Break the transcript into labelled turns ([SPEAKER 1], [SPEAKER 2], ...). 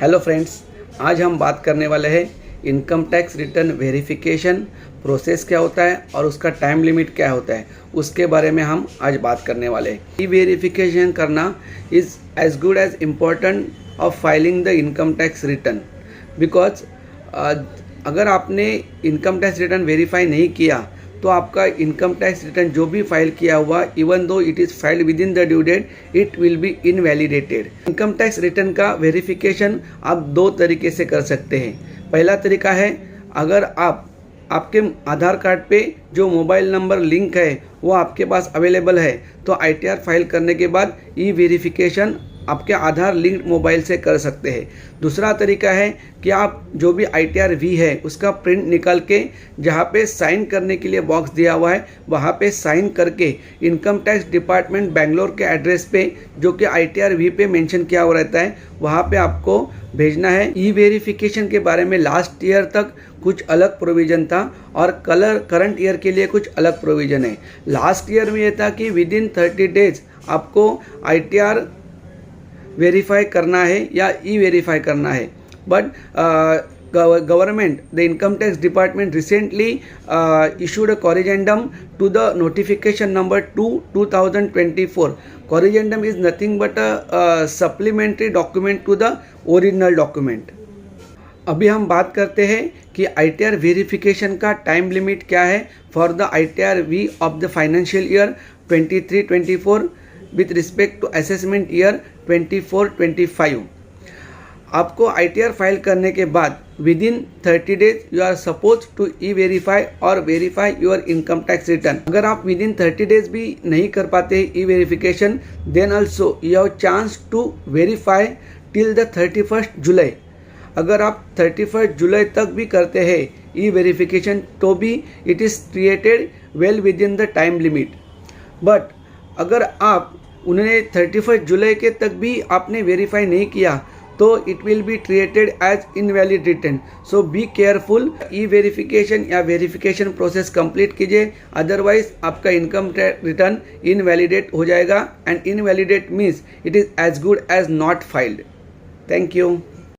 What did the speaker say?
[SPEAKER 1] Hello friends, आज हम बात करने वाले हैं income tax return verification process क्या होता है और उसका टाइम लिमिट क्या होता है, उसके बारे में हम आज बात करने वाले हैं। ई वेरिफिकेशन करना is as good as important of filing the income tax return, because अगर आपने इनकम टैक्स रिटर्न वेरीफाई नहीं किया तो आपका इनकम टैक्स रिटर्न जो भी फाइल किया हुआ, even though it is filed within the due date, it will be invalidated. Income tax return का वेरिफिकेशन आप दो तरीके से कर सकते हैं। पहला तरीका है, अगर आपके आधार कार्ड पे जो मोबाइल नंबर लिंक है वो आपके पास अवेलेबल है तो ITR फाइल करने के बाद ई वेरिफिकेशन आपके आधार लिंक्ड मोबाइल से कर सकते हैं। दूसरा तरीका है कि आप जो भी ITR V है उसका प्रिंट निकाल के जहाँ पे साइन करने के लिए बॉक्स दिया हुआ है वहाँ पे साइन करके इनकम टैक्स डिपार्टमेंट बेंगलोर के एड्रेस पे जो कि ITR V पे मेंशन किया हुआ रहता है वहाँ पे आपको भेजना है। ई वेरिफिकेशन के बारे में लास्ट ईयर तक कुछ अलग प्रोविज़न था और करंट ईयर के लिए कुछ अलग प्रोविज़न है। लास्ट ईयर में ये था कि विद इन 30 डेज आपको ITR वेरीफाई करना है या ई वेरीफाई करना है, but government, the income tax department recently issued a corrigendum to the notification number 2/2024. Corrigendum is nothing but a supplementary document to the original document. अभी हम बात करते हैं कि ITR वेरिफिकेशन का टाइम लिमिट क्या है for the ITR V of the financial year 23-24 with respect to assessment year 24-25। आपको ITR फाइल करने के बाद within 30 days you are suppose to e verify और verify your income tax return. अगर आप with in 30 days भी नहीं कर पाते e verification, then also you have chance to verify till the 31st July. अगर आप 31st जुलाई तक भी करते हैं ई वेरिफिकेशन तो भी it is created well with in the time limit. But अगर आप उन्हें 31st जुलाई के तक भी आपने वेरीफाई नहीं किया तो it will be treated as invalid return. So be careful, e verification या वेरिफिकेशन प्रोसेस कंप्लीट कीजिए, अदरवाइज आपका इनकम रिटर्न इनवैलिडेट हो जाएगा and invalidate means it is as good as not filed. Thank you.